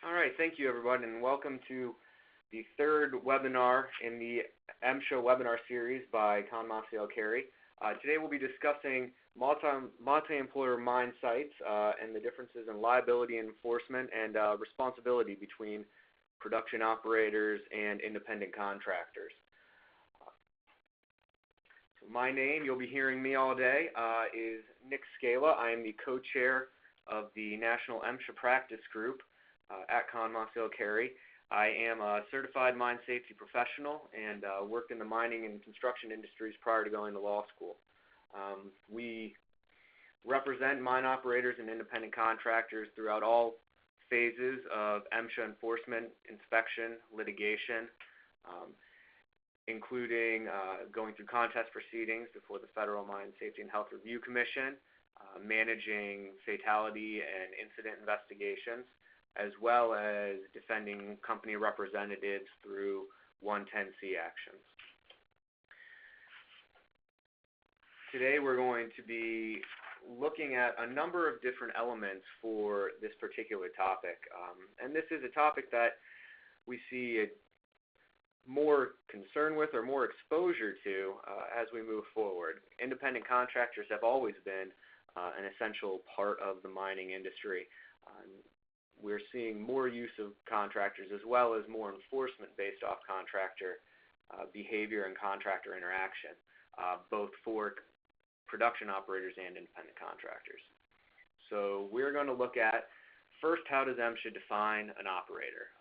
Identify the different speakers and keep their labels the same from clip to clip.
Speaker 1: All right, thank you everyone, and welcome to the third webinar in the MSHA webinar series by Conn Maciel Carey. Today we'll be discussing multi-employer mine sites and the differences in liability enforcement and responsibility between production operators and independent contractors. So my name, you'll be hearing me all day, is Nick Scala. I am the co-chair of the National MSHA Practice Group at Conn Maciel Carey. I am a certified mine safety professional and worked in the mining and construction industries prior to going to law school. We represent mine operators and independent contractors throughout all phases of MSHA enforcement, inspection, litigation, including going through contest proceedings before the Federal Mine Safety and Health Review Commission, managing fatality and incident investigations, as well as defending company representatives through 110C actions. Today we're going to be looking at a number of different elements for this particular topic. And this is a topic that we see more concern with or more exposure to as we move forward. Independent contractors have always been an essential part of the mining industry. We're seeing more use of contractors as well as more enforcement based off contractor behavior and contractor interaction, both for production operators and independent contractors. So we're going to look at, first, how does MSHA define an operator?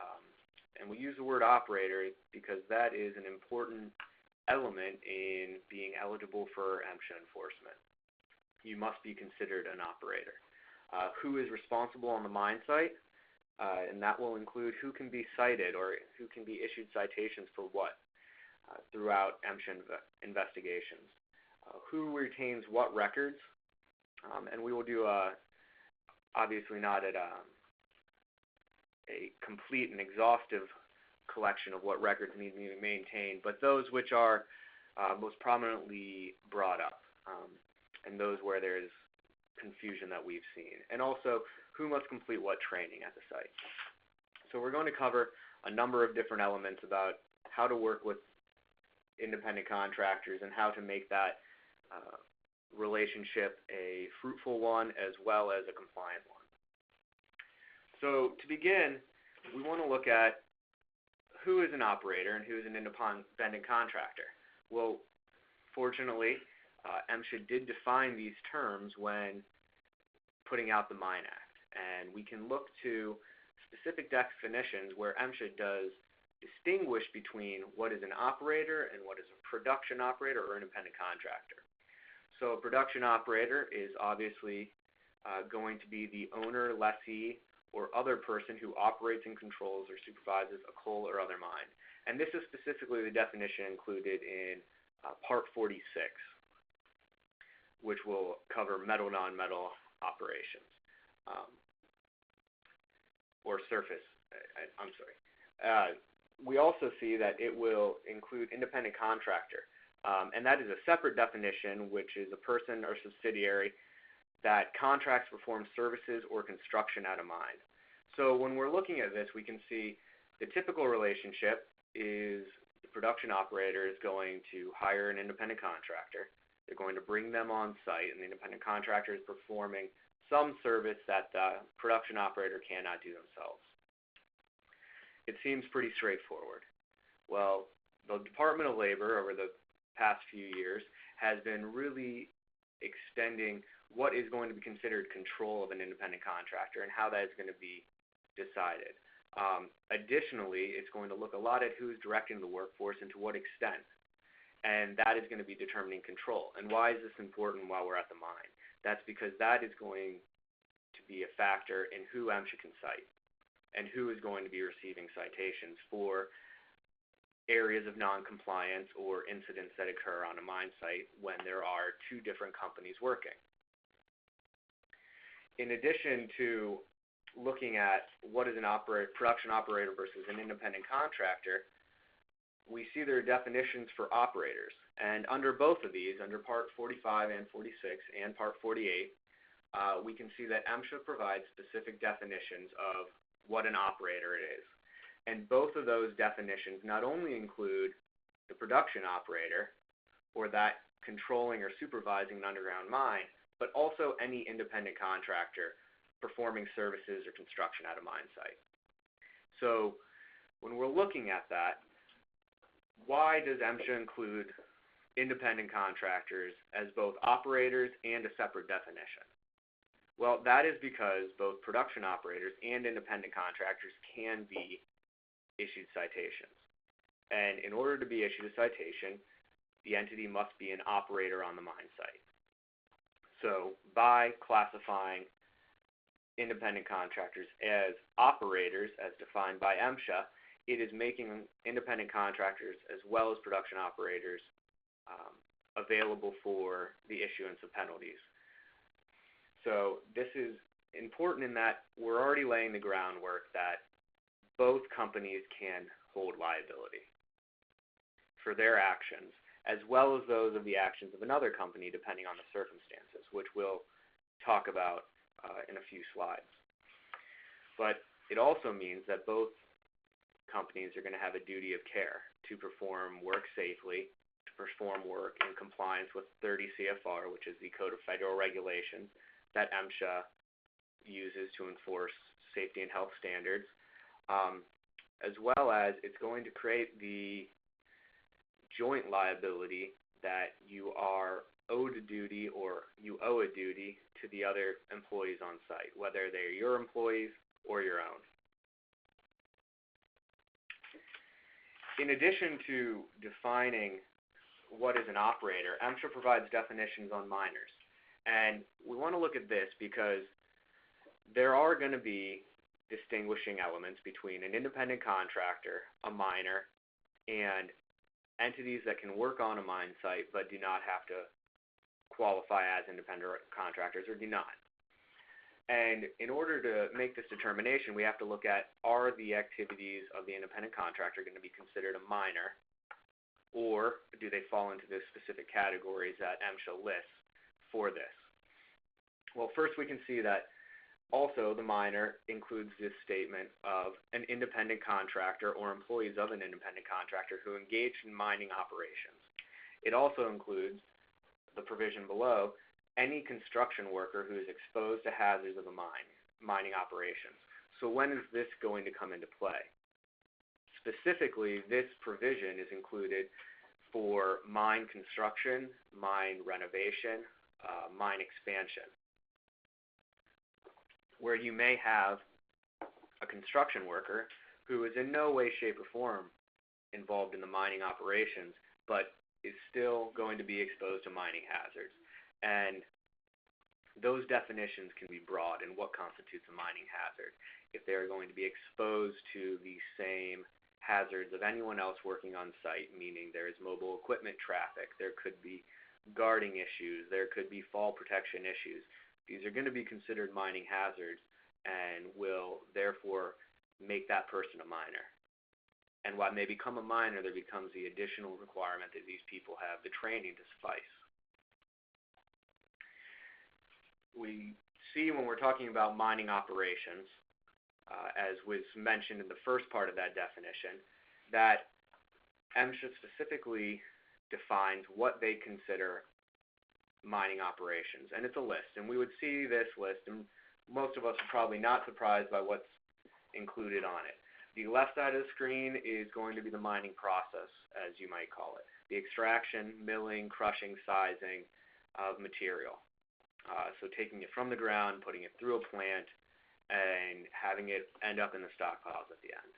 Speaker 1: And we use the word operator because that is an important element in being eligible for MSHA enforcement. You must be considered an operator. Who is responsible on the mine site? And that will include who can be cited or who can be issued citations for what throughout MSHA investigations. Who retains what records, and we will do obviously not at a complete and exhaustive collection of what records need to be maintained, but those which are most prominently brought up, and those where there is confusion that we've seen, and also who must complete what training at the site. So we're going to cover a number of different elements about how to work with independent contractors and how to make that relationship a fruitful one as well as a compliant one. So to begin, we want to look at who is an operator and who is an independent contractor. Well, fortunately, MSHA did define these terms when putting out the Mine Act, and we can look to specific definitions where MSHA does distinguish between what is an operator and what is a production operator or independent contractor. So a production operator is obviously going to be the owner, lessee, or other person who operates and controls or supervises a coal or other mine. And this is specifically the definition included in Part 46, which will cover metal, non-metal operations, or surface, I'm sorry. We also see that it will include independent contractor, and that is a separate definition, which is a person or subsidiary that contracts to perform services or construction at a mine. So when we're looking at this, we can see the typical relationship is the production operator is going to hire an independent contractor. They're going to bring them on site, and the independent contractor is performing some service that the production operator cannot do themselves. It seems pretty straightforward. Well, the Department of Labor over the past few years has been really extending what is going to be considered control of an independent contractor and how that is going to be decided. Additionally, it's going to look a lot at who's directing the workforce and to what extent, and that is going to be determining control. And why is this important while we're at the mine? That's because that is going to be a factor in who MSHA can cite and who is going to be receiving citations for areas of noncompliance or incidents that occur on a mine site when there are two different companies working. In addition to looking at what is a production operator versus an independent contractor, we see there are definitions for operators. And under both of these, under Part 45 and 46 and Part 48, we can see that MSHA provides specific definitions of what an operator is. And both of those definitions not only include the production operator, or that controlling or supervising an underground mine, but also any independent contractor performing services or construction at a mine site. So when we're looking at that, why does MSHA include independent contractors as both operators and a separate definition? Well, that is because both production operators and independent contractors can be issued citations. And in order to be issued a citation, the entity must be an operator on the mine site. So by classifying independent contractors as operators, as defined by MSHA, it is making independent contractors as well as production operators available for the issuance of penalties. So this is important in that we're already laying the groundwork that both companies can hold liability for their actions, as well as those of the actions of another company, depending on the circumstances, which we'll talk about in a few slides. But it also means that both companies are going to have a duty of care to perform work safely, to perform work in compliance with 30 CFR, which is the Code of Federal Regulations that MSHA uses to enforce safety and health standards, as well as it's going to create the joint liability that you are owed a duty or you owe a duty to the other employees on site, whether they're your employees or your own. In addition to defining what is an operator, MSHA provides definitions on miners. And we want to look at this because there are going to be distinguishing elements between an independent contractor, a miner, and entities that can work on a mine site but do not have to qualify as independent contractors or do not. And in order to make this determination, we have to look at, are the activities of the independent contractor going to be considered a minor, or do they fall into the specific categories that MSHA lists for this? Well, first we can see that also the minor includes this statement of an independent contractor or employees of an independent contractor who engage in mining operations. It also includes the provision below, any construction worker who is exposed to hazards of the mining operations. So when is this going to come into play? Specifically, this provision is included for mine construction, mine renovation, mine expansion, where you may have a construction worker who is in no way, shape, or form involved in the mining operations, but is still going to be exposed to mining hazards. And those definitions can be broad in what constitutes a mining hazard. If they're going to be exposed to the same hazards of anyone else working on site, meaning there is mobile equipment traffic, there could be guarding issues, there could be fall protection issues. These are going to be considered mining hazards and will therefore make that person a miner. And when they become a miner, there becomes the additional requirement that these people have the training to suffice. We see when we're talking about mining operations, as was mentioned in the first part of that definition, that MSHA specifically defines what they consider mining operations, and it's a list. And we would see this list, and most of us are probably not surprised by what's included on it. The left side of the screen is going to be the mining process, as you might call it. The extraction, milling, crushing, sizing of material. So taking it from the ground, putting it through a plant, and having it end up in the stockpiles at the end.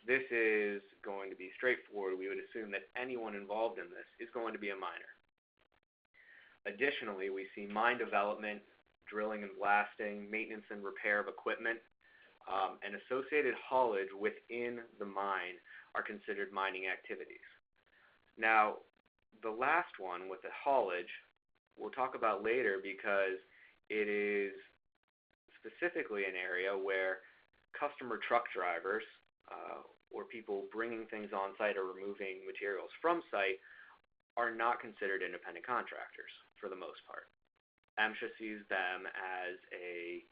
Speaker 1: This is going to be straightforward. We would assume that anyone involved in this is going to be a miner. Additionally, we see mine development, drilling and blasting, maintenance and repair of equipment, and associated haulage within the mine are considered mining activities. Now, the last one with the haulage, we'll talk about later because it is specifically an area where customer truck drivers or people bringing things on site or removing materials from site are not considered independent contractors for the most part. MSHA sees them as a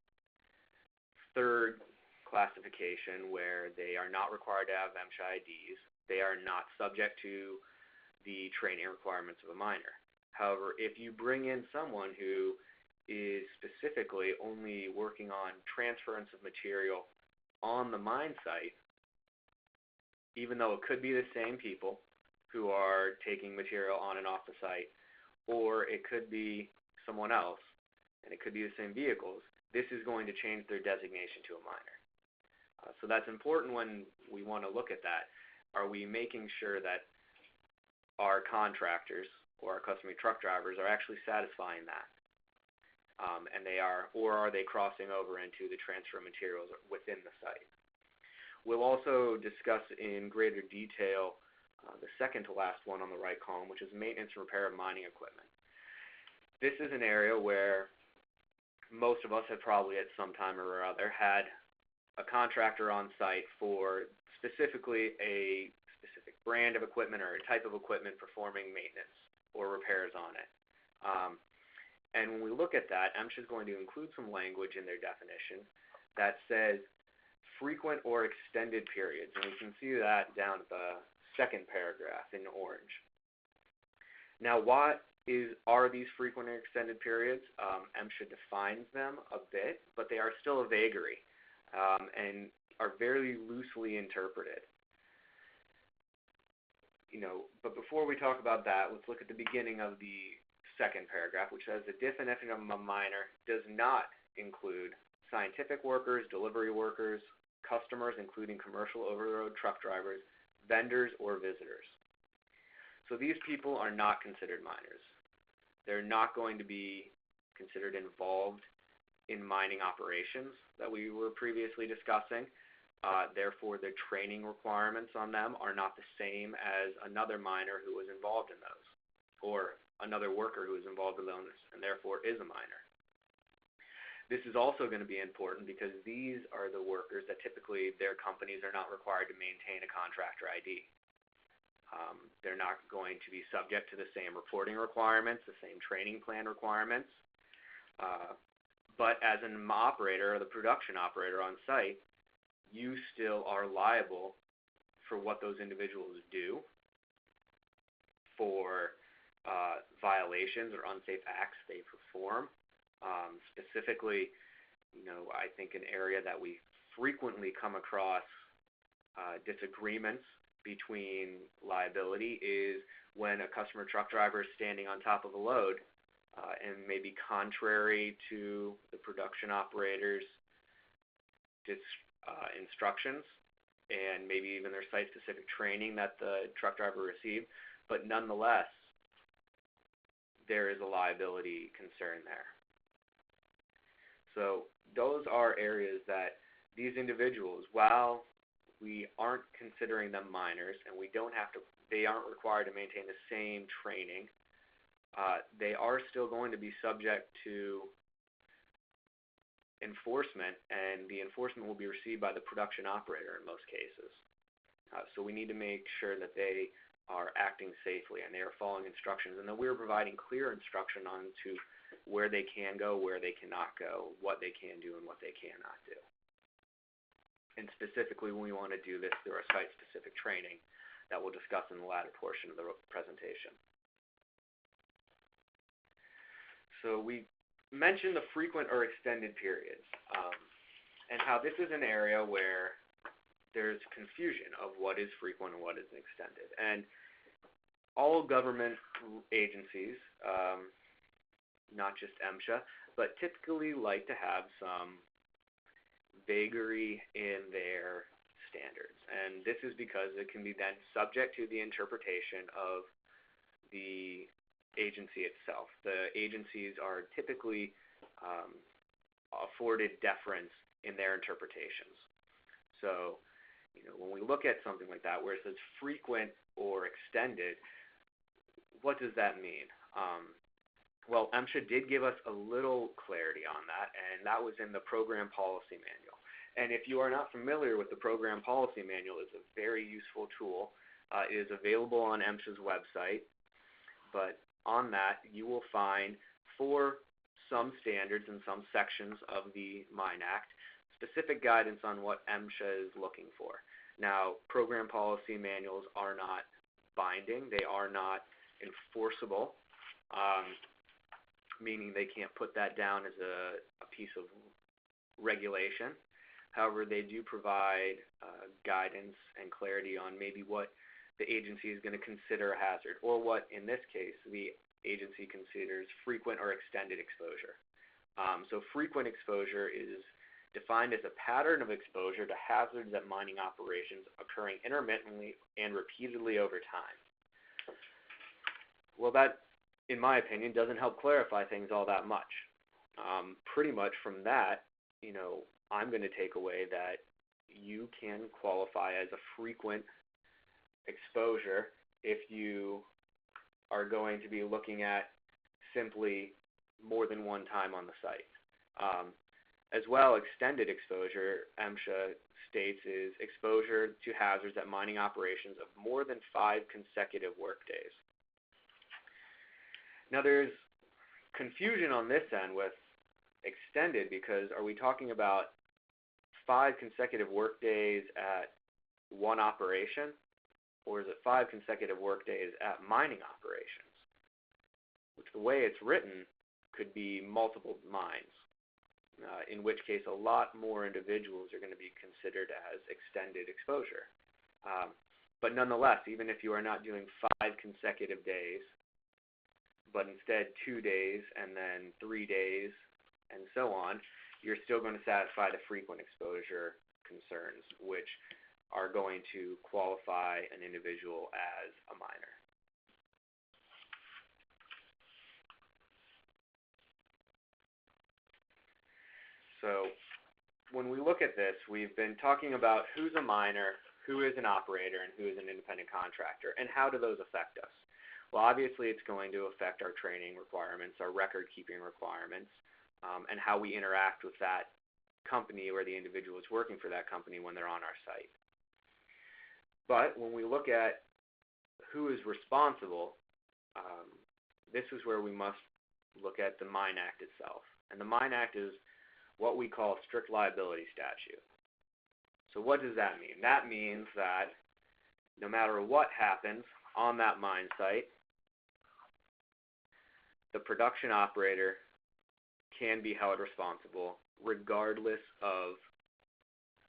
Speaker 1: third classification where they are not required to have MSHA IDs. They are not subject to the training requirements of a miner. However, if you bring in someone who is specifically only working on transference of material on the mine site, even though it could be the same people who are taking material on and off the site, or it could be someone else, and it could be the same vehicles, this is going to change their designation to a miner. So that's important when we want to look at that. Are we making sure that our contractors or our custom truck drivers are actually satisfying that? And they are, or are they crossing over into the transfer materials within the site? We'll also discuss in greater detail the second to last one on the right column, which is maintenance and repair of mining equipment. This is an area where most of us have probably at some time or other had a contractor on site for specifically a specific brand of equipment or a type of equipment performing maintenance or repairs on it. And when we look at that, MSHA is going to include some language in their definition that says frequent or extended periods, and we can see that down at the second paragraph in orange. Now, what are these frequent or extended periods? MSHA defines them a bit, but they are still a vagary and are very loosely interpreted. But before we talk about that, let's look at the beginning of the second paragraph, which says the definition of a miner does not include scientific workers, delivery workers, customers, including commercial over-the-road truck drivers, vendors, or visitors. So these people are not considered miners. They're not going to be considered involved in mining operations that we were previously discussing. Therefore, the training requirements on them are not the same as another miner who was involved in those, or another worker who is involved in those and therefore is a miner. This is also going to be important because these are the workers that typically their companies are not required to maintain a contractor ID. They're not going to be subject to the same reporting requirements, the same training plan requirements. But as an operator or the production operator on site, you still are liable for what those individuals do, for violations or unsafe acts they perform. Specifically, I think an area that we frequently come across disagreements between liability is when a customer truck driver is standing on top of a load and maybe contrary to the production operator's instructions and maybe even their site-specific training that the truck driver received, but nonetheless, there is a liability concern there. So those are areas that these individuals, while we aren't considering them miners and they aren't required to maintain the same training, they are still going to be subject to enforcement, and the enforcement will be received by the production operator in most cases. So we need to make sure that they are acting safely and they are following instructions, and that we're providing clear instruction on to where they can go, where they cannot go, what they can do, and what they cannot do. And specifically, we want to do this through our site-specific training that we'll discuss in the latter portion of the presentation. So we mentioned the frequent or extended periods, and how this is an area where there's confusion of what is frequent and what is extended. And all government agencies, not just MSHA, but typically like to have some vagary in their standards. And this is because it can be then subject to the interpretation of the agency itself. The agencies are typically afforded deference in their interpretations. So, when we look at something like that where it says frequent or extended, what does that mean? Well, MSHA did give us a little clarity on that, and that was in the Program Policy Manual. And if you are not familiar with the Program Policy Manual, it's a very useful tool. It is available on MSHA's website, but on that you will find for some standards and some sections of the Mine Act specific guidance on what MSHA is looking for. Now, program policy manuals are not binding. They are not enforceable, meaning they can't put that down as a piece of regulation. However, they do provide guidance and clarity on maybe what the agency is going to consider a hazard, or what, in this case, the agency considers frequent or extended exposure. So frequent exposure is defined as a pattern of exposure to hazards at mining operations occurring intermittently and repeatedly over time. Well, that, in my opinion, doesn't help clarify things all that much. Pretty much from that, I'm going to take away that you can qualify as a frequent exposure if you are going to be looking at simply more than one time on the site. As well, extended exposure, MSHA states, is exposure to hazards at mining operations of more than 5 consecutive workdays. Now, there's confusion on this end with extended, because are we talking about 5 consecutive workdays at one operation, or is it 5 consecutive workdays at mining operations? Which, the way it's written, could be multiple mines, in which case a lot more individuals are going to be considered as extended exposure. But nonetheless, even if you are not doing 5 consecutive days, but instead 2 days and then 3 days and so on, you're still going to satisfy the frequent exposure concerns, which are going to qualify an individual as a minor. So when we look at this, we've been talking about who's a minor, who is an operator, and who is an independent contractor, and how do those affect us? Well, obviously it's going to affect our training requirements, our record-keeping requirements, and how we interact with that company or the individual who's working for that company when they're on our site. But when we look at who is responsible, this is where we must look at the Mine Act itself. And the Mine Act is what we call strict liability statute. So what does that mean? That means that no matter what happens on that mine site, the production operator can be held responsible regardless of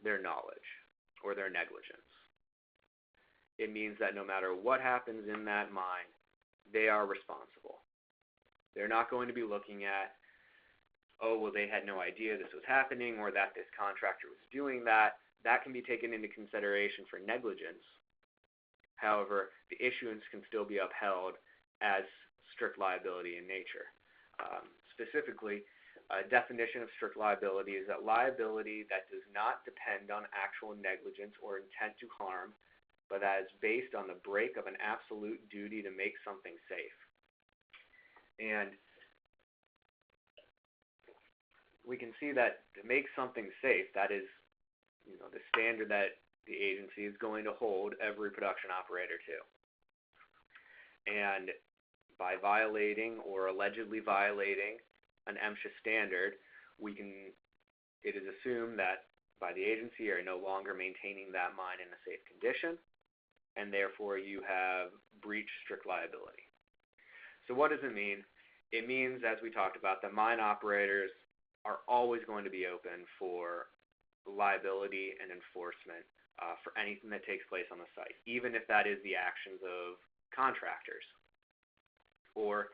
Speaker 1: their knowledge or their negligence. It means that no matter what happens in that mine, they are responsible. They're not going to be looking at, oh, well, they had no idea this was happening, or that this contractor was doing that. That can be taken into consideration for negligence. However, the issuance can still be upheld as strict liability in nature. Specifically, a definition of strict liability is that liability that does not depend on actual negligence or intent to harm, but that is based on the break of an absolute duty to make something safe. And we can see that to make something safe, that is, the standard that the agency is going to hold every production operator to. And by violating or allegedly violating an MSHA standard, it is assumed that by the agency are no longer maintaining that mine in a safe condition, and therefore you have breached strict liability. So what does it mean? It means, as we talked about, that mine operators are always going to be open for liability and enforcement for anything that takes place on the site, even if that is the actions of contractors or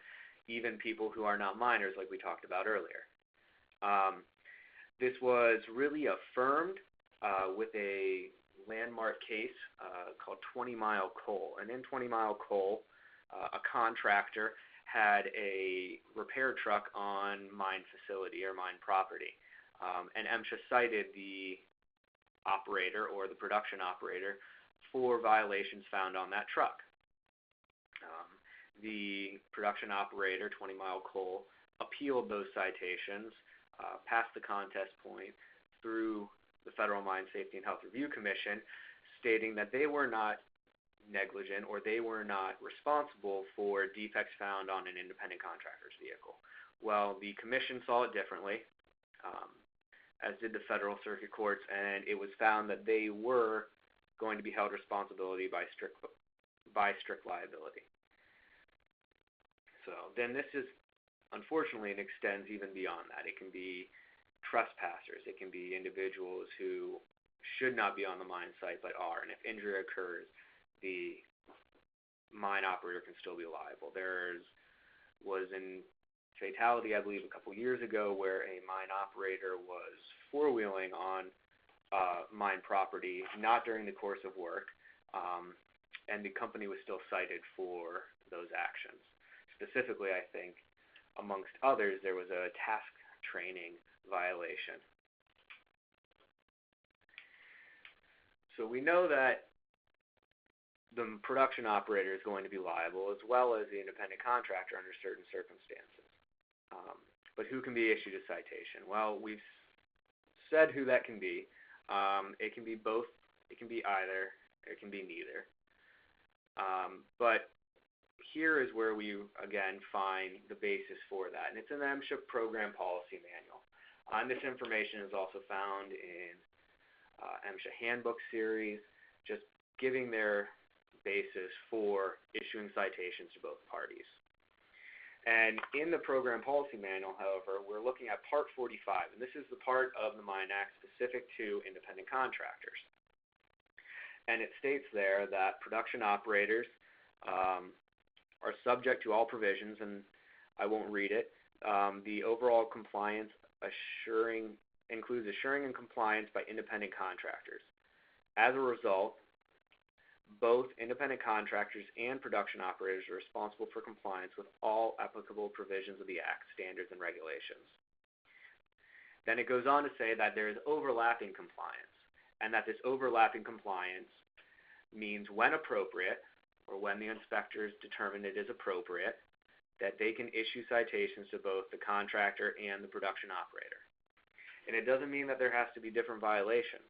Speaker 1: even people who are not miners, like we talked about earlier. This was really affirmed with a landmark case called 20 Mile Coal. And in 20 Mile Coal, a contractor had a repair truck on mine facility or mine property. And MSHA cited the operator or the production operator for violations found on that truck. The production operator, 20 Mile Coal, appealed those citations past the contest point through the Federal Mine Safety and Health Review Commission, stating that they were not negligent or they were not responsible for defects found on an independent contractor's vehicle. Well, the commission saw it differently. as did the Federal Circuit Courts, and it was found that they were going to be held responsible by strict liability. So then this is, unfortunately, it extends even beyond that. It can be trespassers. It can be individuals who should not be on the mine site but are, and if injury occurs, the mine operator can still be liable. Was a fatality, I believe, a couple years ago where a mine operator was four-wheeling on mine property, not during the course of work, and the company was still cited for those actions. Specifically, I think, amongst others, there was a task training violation. So we know that the production operator is going to be liable, as well as the independent contractor under certain circumstances. But who can be issued a citation? Well, we've said who that can be. It can be both. It can be either. It can be neither. But here is where we, again, find the basis for that. And it's in the MSHA Program Policy Manual. And this information is also found in MSHA Handbook Series, just giving their basis for issuing citations to both parties. And in the Program Policy Manual, however, we're looking at Part 45, and this is the part of the Mine Act specific to independent contractors. And it states there that production operators are subject to all provisions, and I won't read it. The overall compliance includes assuring and compliance by independent contractors. As a result, both independent contractors and production operators are responsible for compliance with all applicable provisions of the Act, standards, and regulations. Then it goes on to say that there is overlapping compliance, and that this overlapping compliance means when appropriate, or when the inspectors determine it is appropriate, that they can issue citations to both the contractor and the production operator. And it doesn't mean that there has to be different violations.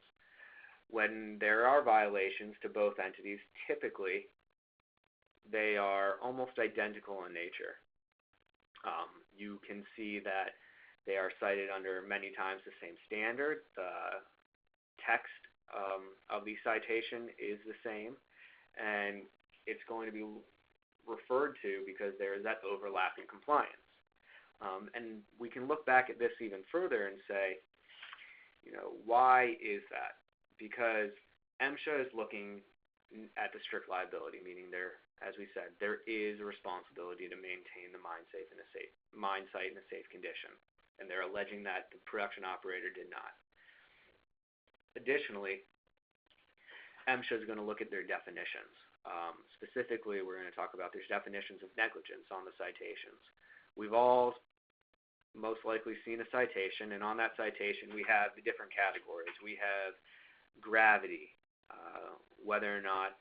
Speaker 1: When there are violations to both entities, typically they are almost identical in nature. You can see that they are cited under many times the same standard. The text of the citation is the same, and it's going to be referred to because there is that overlapping compliance. And we can look back at this even further and say, why is that? Because MSHA is looking at the strict liability, meaning as we said, there is a responsibility to maintain the mine site in a safe condition, and they're alleging that the production operator did not. Additionally, MSHA is going to look at their definitions. Specifically, we're going to talk about their definitions of negligence on the citations. We've all most likely seen a citation, and on that citation we have the different categories. We have gravity, whether or not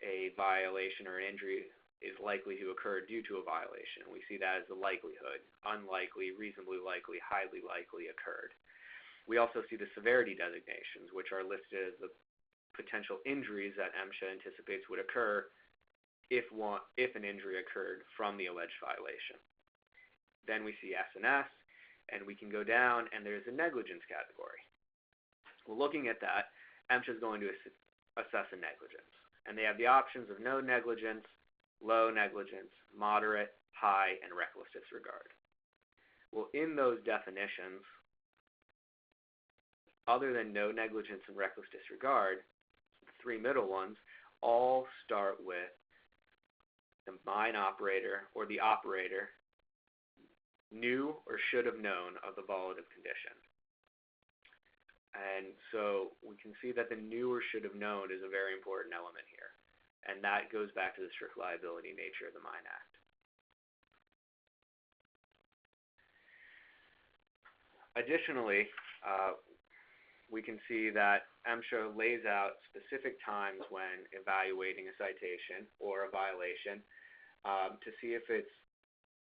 Speaker 1: a violation or an injury is likely to occur due to a violation. We see that as the likelihood, unlikely, reasonably likely, highly likely occurred. We also see the severity designations, which are listed as the potential injuries that MSHA anticipates would occur if an injury occurred from the alleged violation. Then we see S&S, and we can go down, and there's a negligence category. Well, looking at that, MSHA is going to assess a negligence. And they have the options of no negligence, low negligence, moderate, high, and reckless disregard. Well, in those definitions, other than no negligence and reckless disregard, the three middle ones all start with the mine operator or the operator knew or should have known of the volatile condition. And so we can see that the knew or should have known is a very important element here. And that goes back to the strict liability nature of the Mine Act. Additionally, we can see that MSHA lays out specific times when evaluating a citation or a violation to see if it's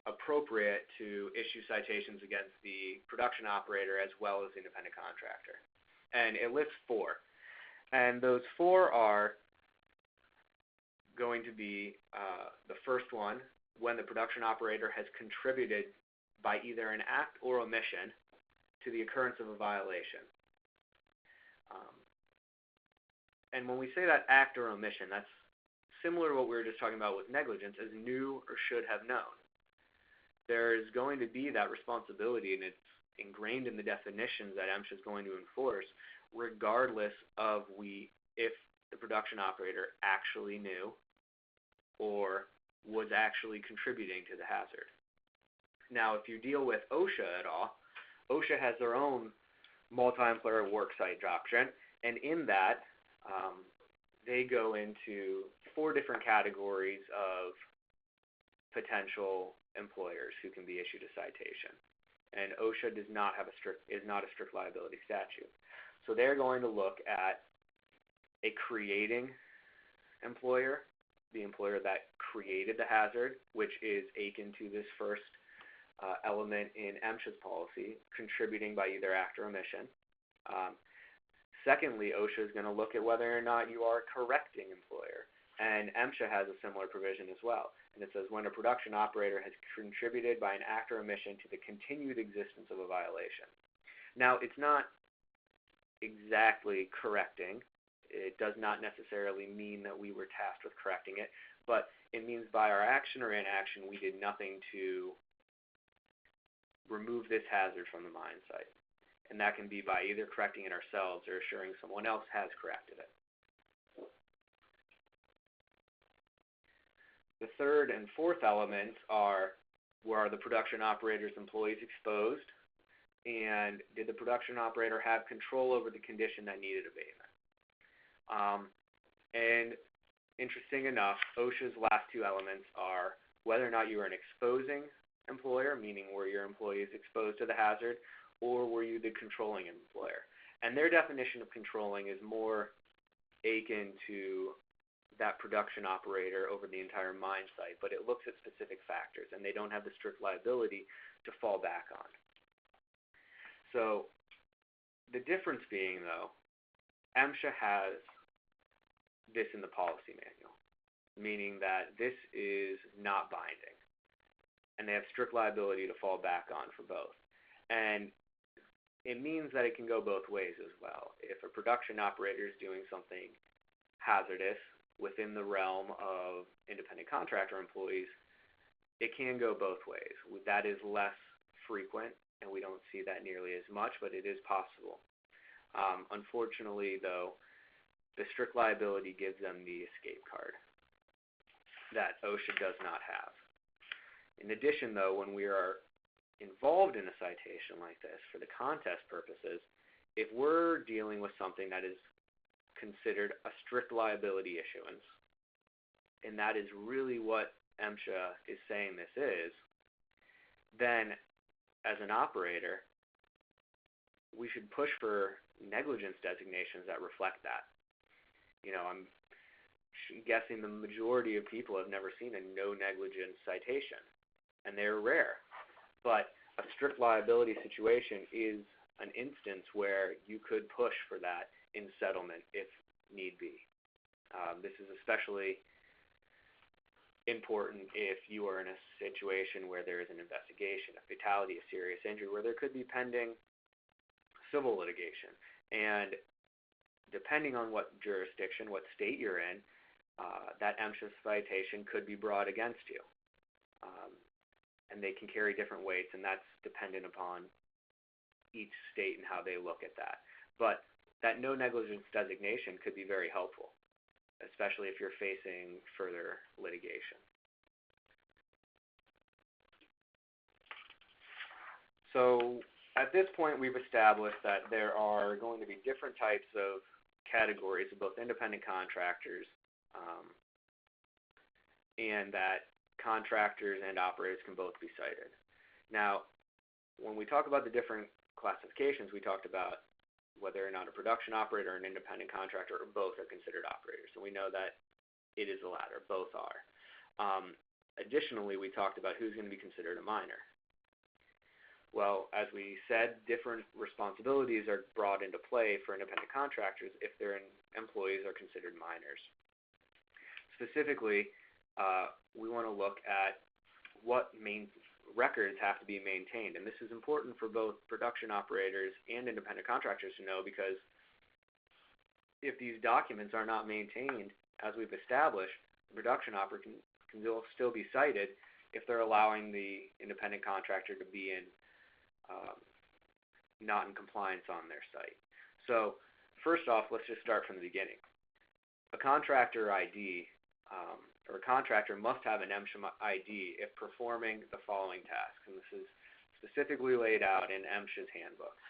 Speaker 1: appropriate to issue citations against the production operator as well as the independent contractor. And it lists 4. And those 4 are going to be the first one, when the production operator has contributed by either an act or omission to the occurrence of a violation. And when we say that act or omission, that's similar to what we were just talking about with negligence, as knew or should have known. There's going to be that responsibility, and it's ingrained in the definitions that MSHA is going to enforce, regardless of if the production operator actually knew or was actually contributing to the hazard. Now, if you deal with OSHA at all, OSHA has their own multi-employer worksite doctrine, and in that, they go into 4 different categories of potential employers who can be issued a citation. And OSHA is not a strict liability statute. So they're going to look at a creating employer, the employer that created the hazard, which is akin to this first element in MSHA's policy, contributing by either act or omission. Secondly, OSHA is going to look at whether or not you are a correcting employer, and MSHA has a similar provision as well. And it says when a production operator has contributed by an act or omission to the continued existence of a violation. Now, it's not exactly correcting. It does not necessarily mean that we were tasked with correcting it, but it means by our action or inaction, we did nothing to remove this hazard from the mine site. And that can be by either correcting it ourselves or assuring someone else has corrected it. The third and fourth elements are, were the production operator's employees exposed, and did the production operator have control over the condition that needed abatement? And interesting enough, OSHA's last 2 elements are whether or not you are an exposing employer, meaning were your employees exposed to the hazard, or were you the controlling employer? And their definition of controlling is more akin to that production operator over the entire mine site, but it looks at specific factors, and they don't have the strict liability to fall back on. So the difference being, though, MSHA has this in the policy manual, meaning that this is not binding, and they have strict liability to fall back on for both. And it means that it can go both ways as well. If a production operator is doing something hazardous within the realm of independent contractor employees, it can go both ways. That is less frequent, and we don't see that nearly as much, but it is possible. Unfortunately, though, the strict liability gives them the escape card that OSHA does not have. In addition, though, when we are involved in a citation like this for the contest purposes, if we're dealing with something that is considered a strict liability issuance, and that is really what MSHA is saying this is, then as an operator, we should push for negligence designations that reflect that. You know, I'm guessing the majority of people have never seen a no negligence citation, and they're rare. But a strict liability situation is an instance where you could push for that in settlement if need be. This is especially important if you are in a situation where there is an investigation, a fatality, a serious injury, where there could be pending civil litigation. And depending on what jurisdiction, what state you're in, that MSHA citation could be brought against you. And they can carry different weights, and that's dependent upon each state and how they look at that. But that no negligence designation could be very helpful, especially if you're facing further litigation. So at this point, we've established that there are going to be different types of categories of both independent contractors, and that contractors and operators can both be cited. Now, when we talk about the different classifications, we talked about whether or not a production operator or an independent contractor or both are considered operators. So we know that it is the latter, both are. Additionally, we talked about who's going to be considered a minor. Well, as we said, different responsibilities are brought into play for independent contractors if their employees are considered minors. Specifically, we want to look at what records have to be maintained. And this is important for both production operators and independent contractors to know, because if these documents are not maintained, as we've established, the production operator can still be cited if they're allowing the independent contractor to be in not in compliance on their site. So first off, let's just start from the beginning. A contractor ID or a contractor must have an MSHA ID if performing the following tasks, and this is specifically laid out in MSHA's handbooks.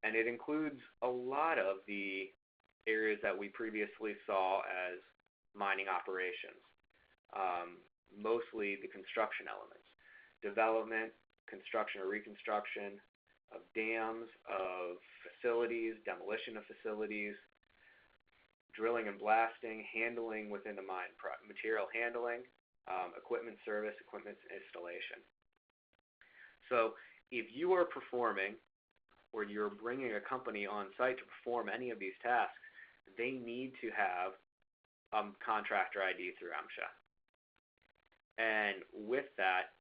Speaker 1: And it includes a lot of the areas that we previously saw as mining operations, mostly the construction elements, development, construction or reconstruction of dams, of facilities, demolition of facilities, drilling and blasting, handling within the mine, material handling, equipment service, equipment installation. So if you are performing, or you're bringing a company on site to perform any of these tasks, they need to have contractor ID through MSHA. And with that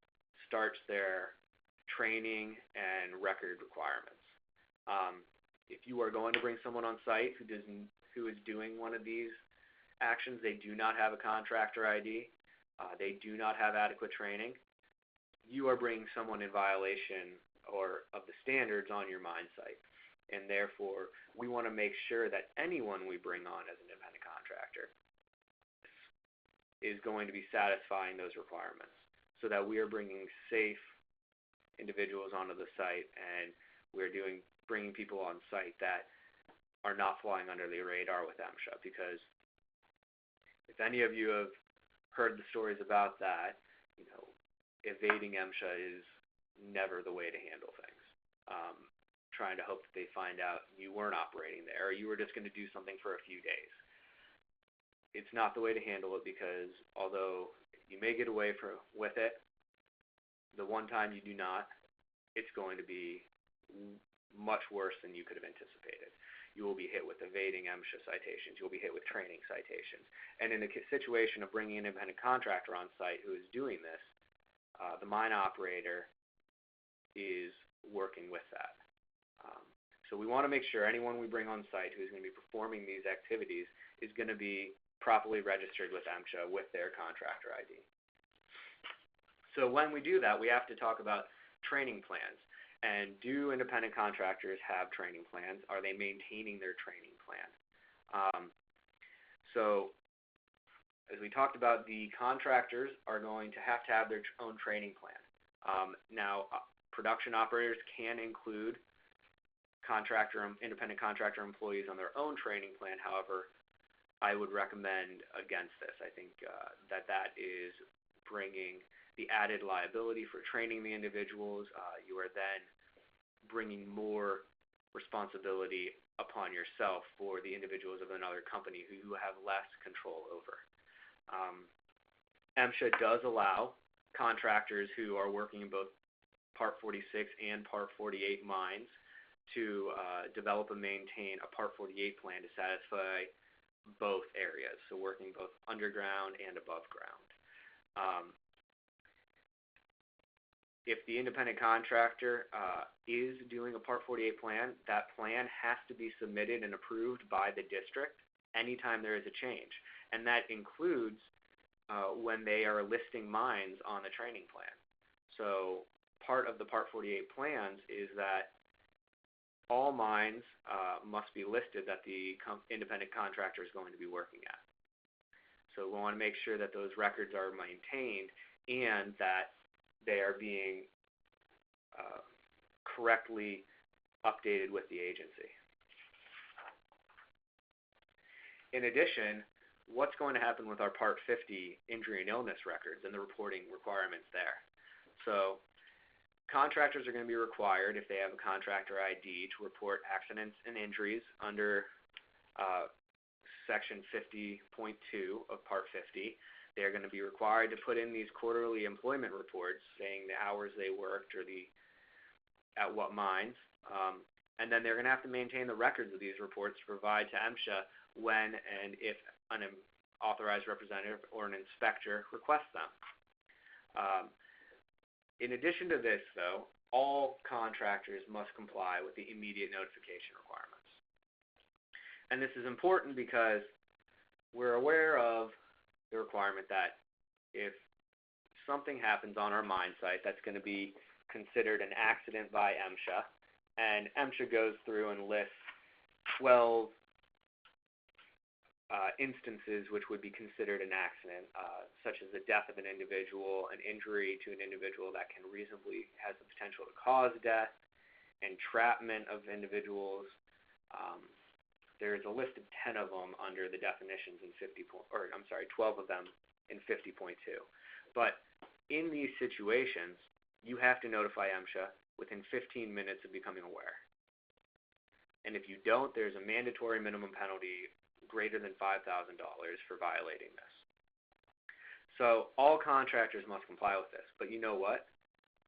Speaker 1: starts their training and record requirements. If you are going to bring someone on site who is doing one of these actions, they do not have a contractor ID, they do not have adequate training, you are bringing someone in violation or of the standards on your mine site. And therefore, we want to make sure that anyone we bring on as an independent contractor is going to be satisfying those requirements, so that we are bringing safe individuals onto the site, and we're bringing people on site that are not flying under the radar with MSHA. Because if any of you have heard the stories about that, evading MSHA is never the way to handle things. Trying to hope that they find out you weren't operating there, or you were just going to do something for a few days. It's not the way to handle it, because although you may get away with it, the one time you do not, it's going to be much worse than you could have anticipated. You will be hit with evading MSHA citations. You'll be hit with training citations. And in the situation of bringing an independent contractor on site who is doing this, the mine operator is working with that. So we want to make sure anyone we bring on site who is going to be performing these activities is going to be properly registered with MSHA with their contractor ID. So when we do that, we have to talk about training plans. And do independent contractors have training plans? Are they maintaining their training plan? So as we talked about, the contractors are going to have their own training plan. Now, production operators can include independent contractor employees on their own training plan. However, I would recommend against this. I think that is bringing the added liability for training the individuals. You are then bringing more responsibility upon yourself for the individuals of another company who you have less control over. MSHA does allow contractors who are working in both Part 46 and Part 48 mines to develop and maintain a Part 48 plan to satisfy both areas, so working both underground and above ground. If the independent contractor is doing a Part 48 plan, that plan has to be submitted and approved by the district anytime there is a change. And that includes when they are listing mines on the training plan. So part of the Part 48 plans is that all mines must be listed that the independent contractor is going to be working at. So we want to make sure that those records are maintained and that they are being correctly updated with the agency. In addition, what's going to happen with our Part 50 injury and illness records and the reporting requirements there? So contractors are going to be required, if they have a contractor ID, to report accidents and injuries under Section 50.2 of Part 50. They're going to be required to put in these quarterly employment reports saying the hours they worked or at what mines. And then they're going to have to maintain the records of these reports to provide to MSHA when and if an authorized representative or an inspector requests them. In addition to this, though, all contractors must comply with the immediate notification requirements. And this is important because we're aware of the requirement that if something happens on our mine site that's going to be considered an accident by MSHA, and MSHA goes through and lists 12 instances which would be considered an accident, such as the death of an individual, an injury to an individual that can reasonably has the potential to cause death, entrapment of individuals. There's a list of 10 of them under the definitions in 12 of them in 50.2. But in these situations, you have to notify MSHA within 15 minutes of becoming aware. And if you don't, there's a mandatory minimum penalty greater than $5,000 for violating this. So all contractors must comply with this. But you know what?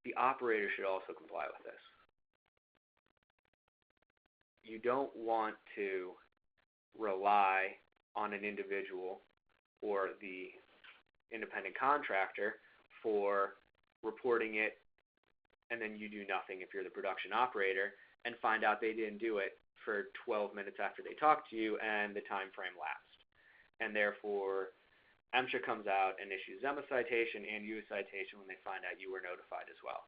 Speaker 1: The operator should also comply with this. You don't want to rely on an individual or the independent contractor for reporting it, and then you do nothing if you're the production operator and find out they didn't do it for 12 minutes after they talked to you and the time frame lapsed. And therefore, MSHA comes out and issues them a citation and you a citation when they find out you were notified as well.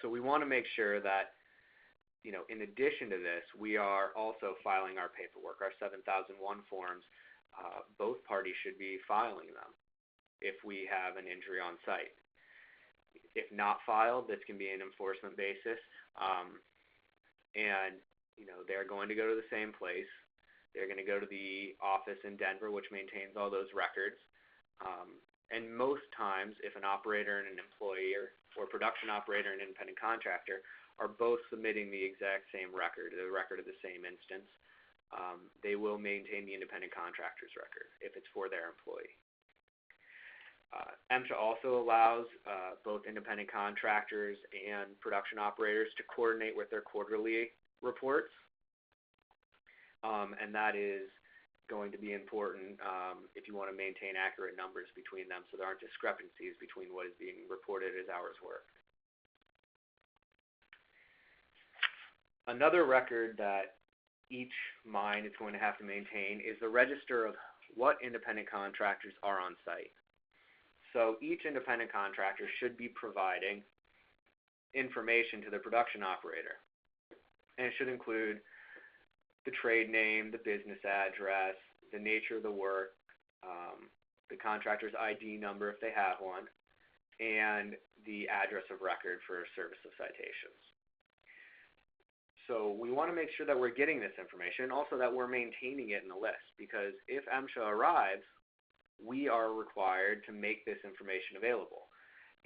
Speaker 1: So we want to make sure that, in addition to this, we are also filing our paperwork, our 7001 forms. Both parties should be filing them if we have an injury on site. If not filed, this can be an enforcement basis, and they're going to go to the same place. They're going to go to the office in Denver, which maintains all those records. And most times, if an operator and an employee or production operator and independent contractor are both submitting the exact same record, the record of the same instance, they will maintain the independent contractor's record if it's for their employee. MSHA also allows both independent contractors and production operators to coordinate with their quarterly reports, and that is going to be important if you want to maintain accurate numbers between them so there aren't discrepancies between what is being reported as hours worked. Another record that each mine is going to have to maintain is the register of what independent contractors are on site. So each independent contractor should be providing information to the production operator. And it should include the trade name, the business address, the nature of the work, the contractor's ID number if they have one, and the address of record for service of citations. So we want to make sure that we're getting this information and also that we're maintaining it in the list, because if MSHA arrives, we are required to make this information available.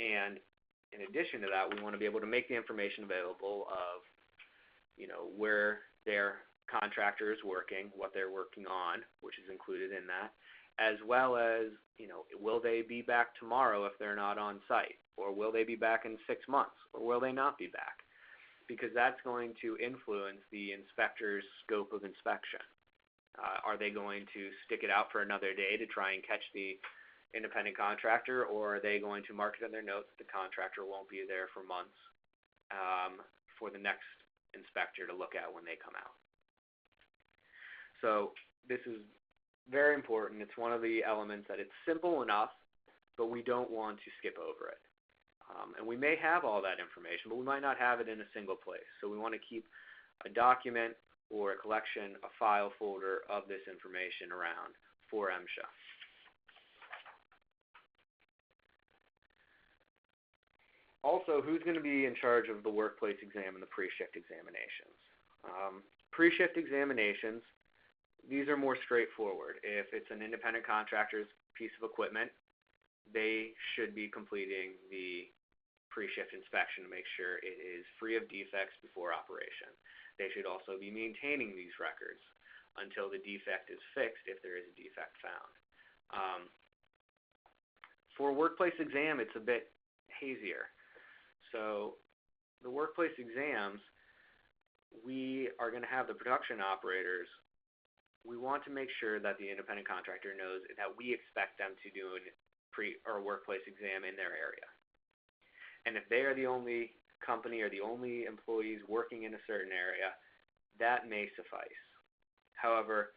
Speaker 1: And in addition to that, we want to be able to make the information available of, where their contractor is working, what they're working on, which is included in that, as well as, will they be back tomorrow if they're not on site, or will they be back in 6 months, or will they not be back? Because that's going to influence the inspector's scope of inspection. Are they going to stick it out for another day to try and catch the independent contractor, or are they going to mark it in their notes that the contractor won't be there for months for the next inspector to look at when they come out? So this is very important. It's one of the elements that it's simple enough, but we don't want to skip over it. And we may have all that information, but we might not have it in a single place. So we want to keep a document or a collection, a file folder of this information around for MSHA. Also, who's going to be in charge of the workplace exam and the pre-shift examinations? Pre-shift examinations, these are more straightforward. If it's an independent contractor's piece of equipment, they should be completing the pre-shift inspection to make sure it is free of defects before operation. They should also be maintaining these records until the defect is fixed if there is a defect found. For workplace exam, it's a bit hazier. So the workplace exams, we are going to have the production operators. We want to make sure that the independent contractor knows that we expect them to do a workplace exam in their area. And if they are the only company or the only employees working in a certain area, that may suffice. However,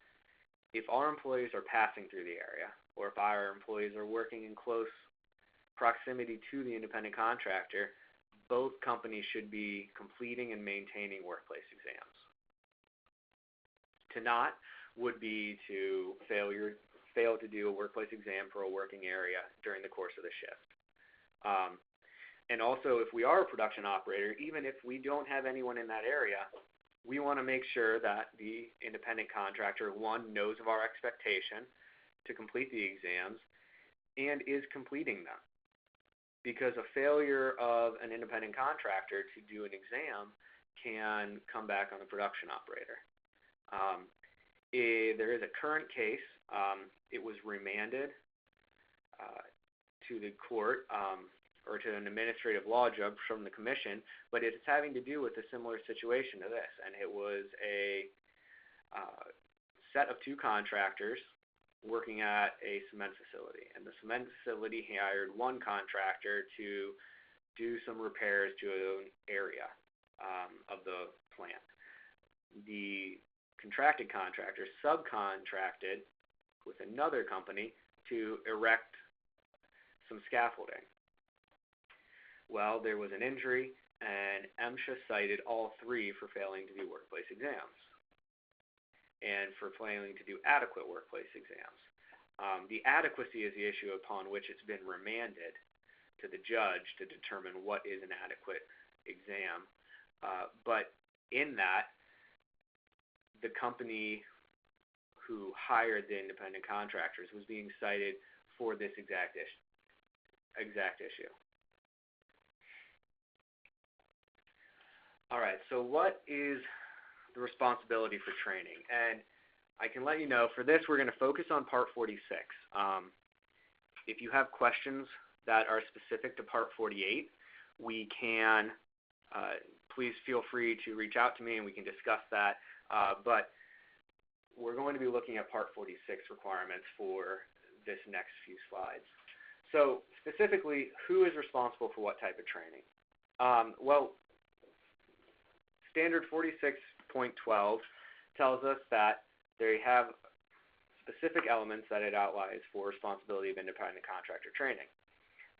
Speaker 1: if our employees are passing through the area, or if our employees are working in close proximity to the independent contractor, both companies should be completing and maintaining workplace exams. To not would be to fail to do a workplace exam for a working area during the course of the shift. And also, if we are a production operator, even if we don't have anyone in that area, we want to make sure that the independent contractor, one, knows of our expectation to complete the exams and is completing them. Because a failure of an independent contractor to do an exam can come back on the production operator. There is a current case. It was remanded to the court or to an administrative law judge from the commission, but it's having to do with a similar situation to this. And it was a set of two contractors working at a cement facility. And the cement facility hired one contractor to do some repairs to an area of the plant. The contracted contractor subcontracted with another company to erect some scaffolding. Well, there was an injury, and MSHA cited all three for failing to do workplace exams and for failing to do adequate workplace exams. The adequacy is the issue upon which it's been remanded to the judge to determine what is an adequate exam. But in that, the company who hired the independent contractors was being cited for this exact issue. All right, so what is the responsibility for training? And I can let you know, for this, we're going to focus on Part 46. If you have questions that are specific to Part 48, we can, please feel free to reach out to me and we can discuss that. But we're going to be looking at Part 46 requirements for this next few slides. So specifically, who is responsible for what type of training? Well, Standard 46.12 tells us that they have specific elements that it outlines for responsibility of independent contractor training.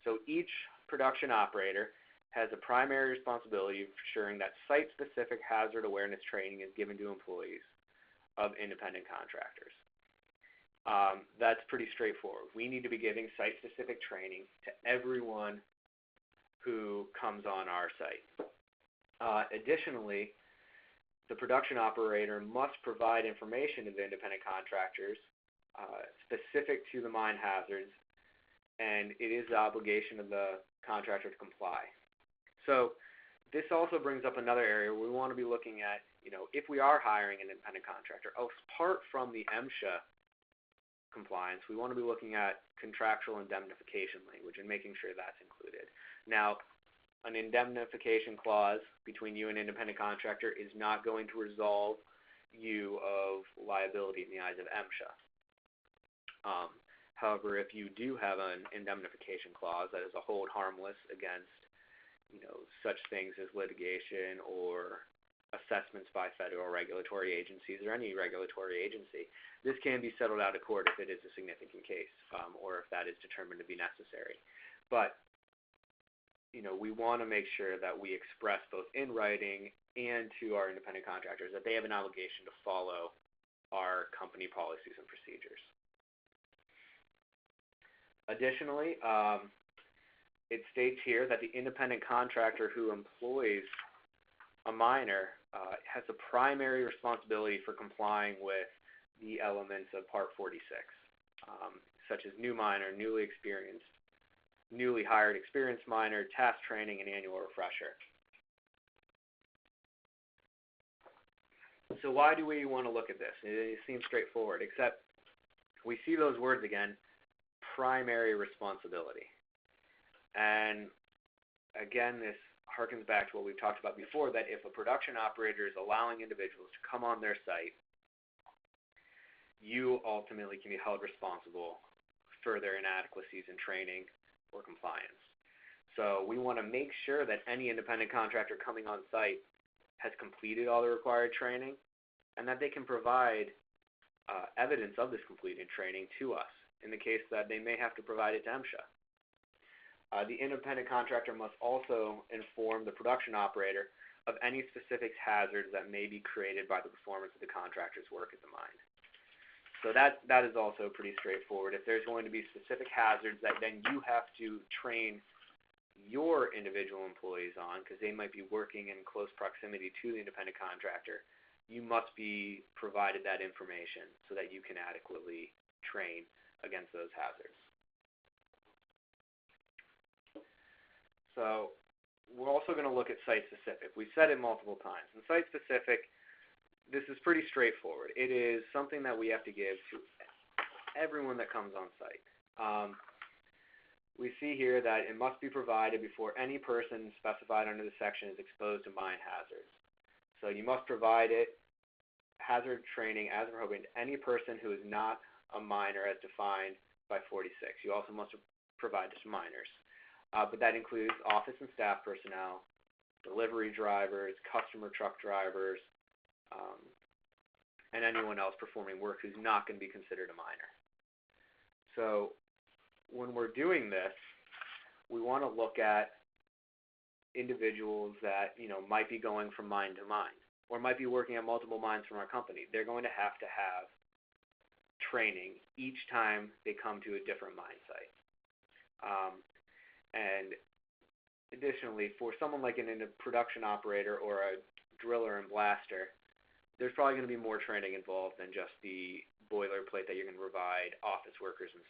Speaker 1: So each production operator has a primary responsibility of ensuring that site-specific hazard awareness training is given to employees of independent contractors. That's pretty straightforward. We need to be giving site-specific training to everyone who comes on our site. Additionally, the production operator must provide information to the independent contractors specific to the mine hazards, and it is the obligation of the contractor to comply. So this also brings up another area where we want to be looking at, if we are hiring an independent contractor, apart from the MSHA compliance, we want to be looking at contractual indemnification language and making sure that's included. Now, an indemnification clause between you and an independent contractor is not going to resolve you of liability in the eyes of MSHA. However, if you do have an indemnification clause that is a hold harmless against such things as litigation or assessments by federal regulatory agencies or any regulatory agency, this can be settled out of court if it is a significant case or if that is determined to be necessary. But we want to make sure that we express both in writing and to our independent contractors that they have an obligation to follow our company policies and procedures. Additionally, it states here that the independent contractor who employs a miner has a primary responsibility for complying with the elements of Part 46, such as new miner, newly hired experienced miner, task training, and annual refresher. So why do we want to look at this? It seems straightforward, except we see those words again, primary responsibility. And again, this harkens back to what we've talked about before, that if a production operator is allowing individuals to come on their site, you ultimately can be held responsible for their inadequacies in training or compliance. So we want to make sure that any independent contractor coming on site has completed all the required training and that they can provide evidence of this completed training to us in the case that they may have to provide it to MSHA. The independent contractor must also inform the production operator of any specific hazards that may be created by the performance of the contractor's work at the mine. So that is also pretty straightforward. If there's going to be specific hazards that then you have to train your individual employees on because they might be working in close proximity to the independent contractor, you must be provided that information so that you can adequately train against those hazards. So we're also going to look at site-specific. We've said it multiple times. And site-specific, this is pretty straightforward. It is something that we have to give to everyone that comes on site. We see here that it must be provided before any person specified under the section is exposed to mine hazards. So you must provide it, hazard training as appropriate to any person who is not a miner as defined by 46. You also must provide this to miners. But that includes office and staff personnel, delivery drivers, customer truck drivers, and anyone else performing work who's not going to be considered a miner. So when we're doing this, we want to look at individuals that might be going from mine to mine or might be working at multiple mines from our company. They're going to have training each time they come to a different mine site. And additionally, for someone like a production operator or a driller and blaster, there's probably going to be more training involved than just the boilerplate that you're going to provide office workers and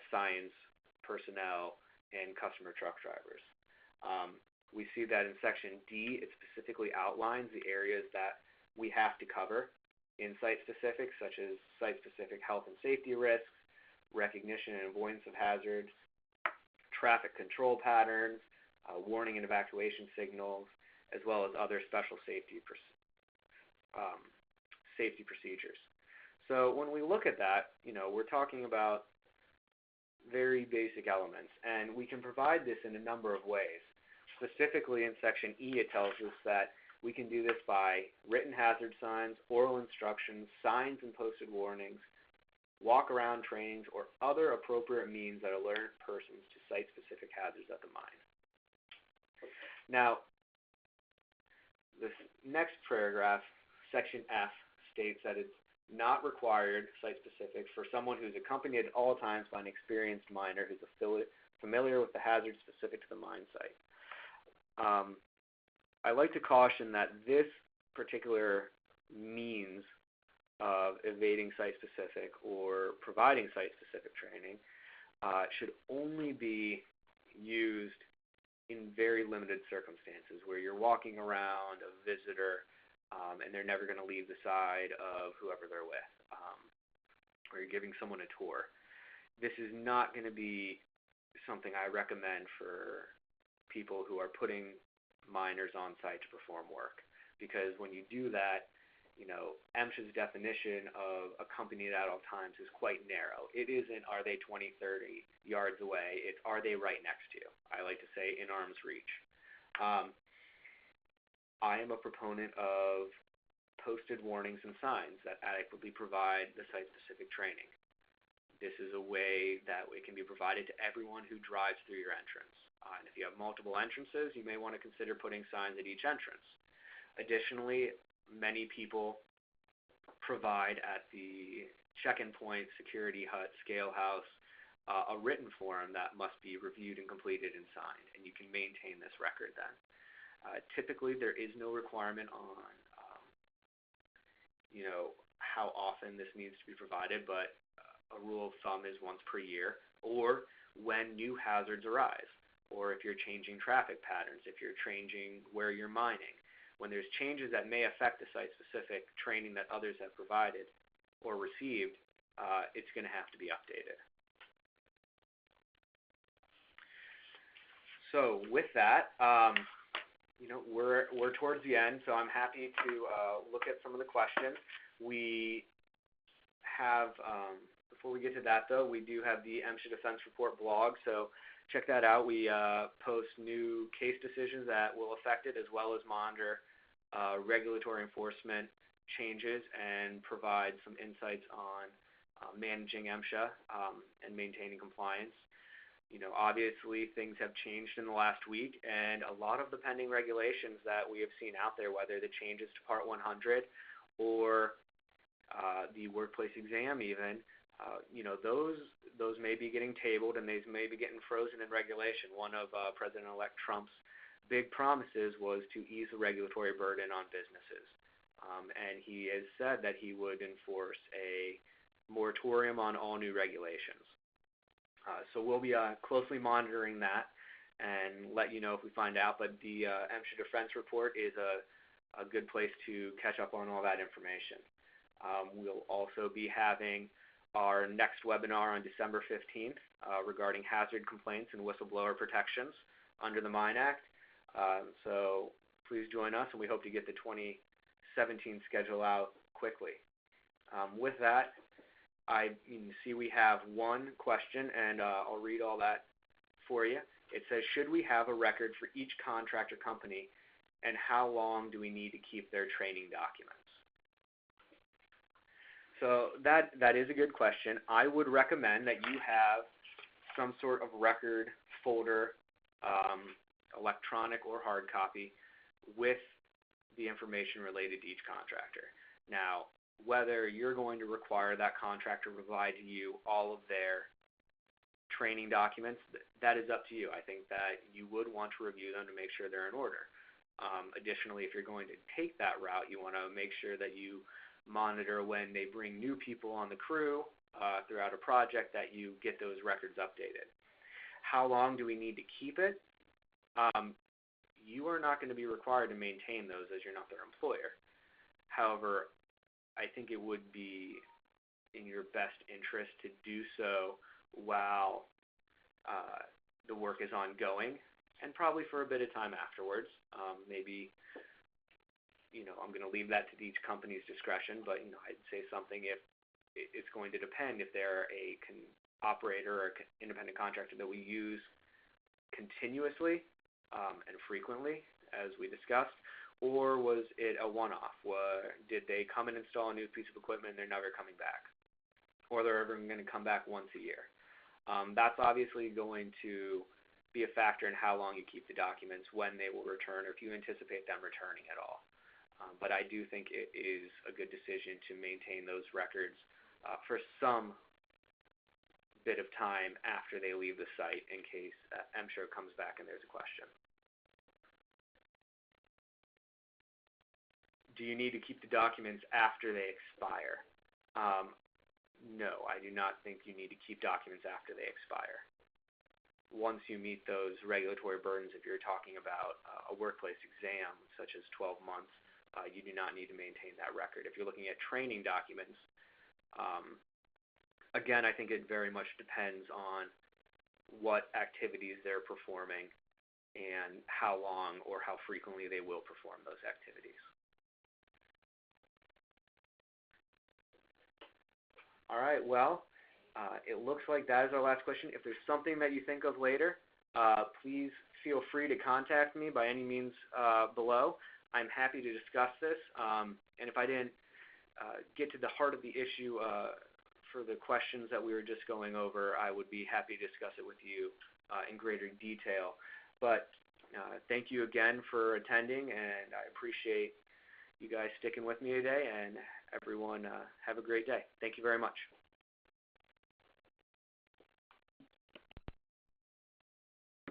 Speaker 1: science personnel and customer truck drivers. We see that in Section D, it specifically outlines the areas that we have to cover in site-specific, such as site-specific health and safety risks, recognition and avoidance of hazards, traffic control patterns, warning and evacuation signals, as well as other special safety procedures. So when we look at that, we're talking about very basic elements, and we can provide this in a number of ways. Specifically in Section E, it tells us that we can do this by written hazard signs, oral instructions, signs and posted warnings, walk-around trainings, or other appropriate means that alert persons to site-specific hazards at the mine. Now, this next paragraph, Section F, states that it's not required, site-specific, for someone who's accompanied at all times by an experienced miner who's familiar with the hazards specific to the mine site. I like to caution that this particular means of evading site-specific or providing site-specific training should only be used in very limited circumstances where you're walking around a visitor and they're never going to leave the side of whoever they're with, or you're giving someone a tour. This is not going to be something I recommend for people who are putting miners on site to perform work, because when you do that, MSHA's definition of accompanied at all times is quite narrow. It isn't, are they 20, 30 yards away? It's, are they right next to you? I like to say in arm's reach. I am a proponent of posted warnings and signs that adequately provide the site-specific training. This is a way that it can be provided to everyone who drives through your entrance. And if you have multiple entrances, you may want to consider putting signs at each entrance. Additionally, many people provide at the check-in point, security hut, scale house, a written form that must be reviewed and completed and signed, and you can maintain this record then. Typically, there is no requirement on how often this needs to be provided, but a rule of thumb is once per year, or when new hazards arise, or if you're changing traffic patterns, if you're changing where you're mining. When there's changes that may affect the site-specific training that others have provided or received, it's going to have to be updated. So with that, we're towards the end, so I'm happy to look at some of the questions. We have before we get to that, though, we do have the MSHA Defense Report blog, so check that out. We post new case decisions that will affect it, as well as monitor regulatory enforcement changes and provide some insights on managing MSHA and maintaining compliance. You know, obviously things have changed in the last week, and a lot of the pending regulations that we have seen out there, whether the changes to Part 100 or the workplace exam even, you know, those may be getting tabled and these may be getting frozen in regulation. One of President-elect Trump's big promises was to ease the regulatory burden on businesses, and he has said that he would enforce a moratorium on all new regulations. So we'll be closely monitoring that and let you know if we find out. But the MSHA Defense Report is a good place to catch up on all that information. We'll also be having our next webinar on December 15th regarding hazard complaints and whistleblower protections under the Mine Act. So please join us, and we hope to get the 2017 schedule out quickly. With that, you can see we have one question, and I'll read all that for you. It says, should we have a record for each contractor company, and how long do we need to keep their training documents? So that is a good question. I would recommend that you have some sort of record folder, electronic or hard copy, with the information related to each contractor. Now, whether you're going to require that contractor provide to you all of their training documents, that is up to you. I think that you would want to review them to make sure they're in order. Additionally, if you're going to take that route, you want to make sure that you monitor when they bring new people on the crew throughout a project, that you get those records updated. How long do we need to keep it? You are not going to be required to maintain those, as you're not their employer. However, I think it would be in your best interest to do so while the work is ongoing, and probably for a bit of time afterwards. Maybe, you know, I'm going to leave that to each company's discretion, but, you know, I'd say something if it's going to depend if they're a operator or independent contractor that we use continuously and frequently, as we discussed, or was it a one-off? Did they come and install a new piece of equipment and they're never coming back? Or they're ever going to come back once a year? That's obviously going to be a factor in how long you keep the documents, when they will return, or if you anticipate them returning at all. But I do think it is a good decision to maintain those records for some bit of time after they leave the site, in case MSHA comes back and there's a question. Do you need to keep the documents after they expire? No, I do not think you need to keep documents after they expire. Once you meet those regulatory burdens, if you're talking about a workplace exam, such as 12 months, you do not need to maintain that record. If you're looking at training documents, again, I think it very much depends on what activities they're performing and how long or how frequently they will perform those activities. All right, well, it looks like that is our last question. If there's something that you think of later, please feel free to contact me by any means below. I'm happy to discuss this, and if I didn't get to the heart of the issue for the questions that we were just going over, I would be happy to discuss it with you in greater detail. But thank you again for attending, and I appreciate you guys sticking with me today, and everyone have a great day. Thank you very much.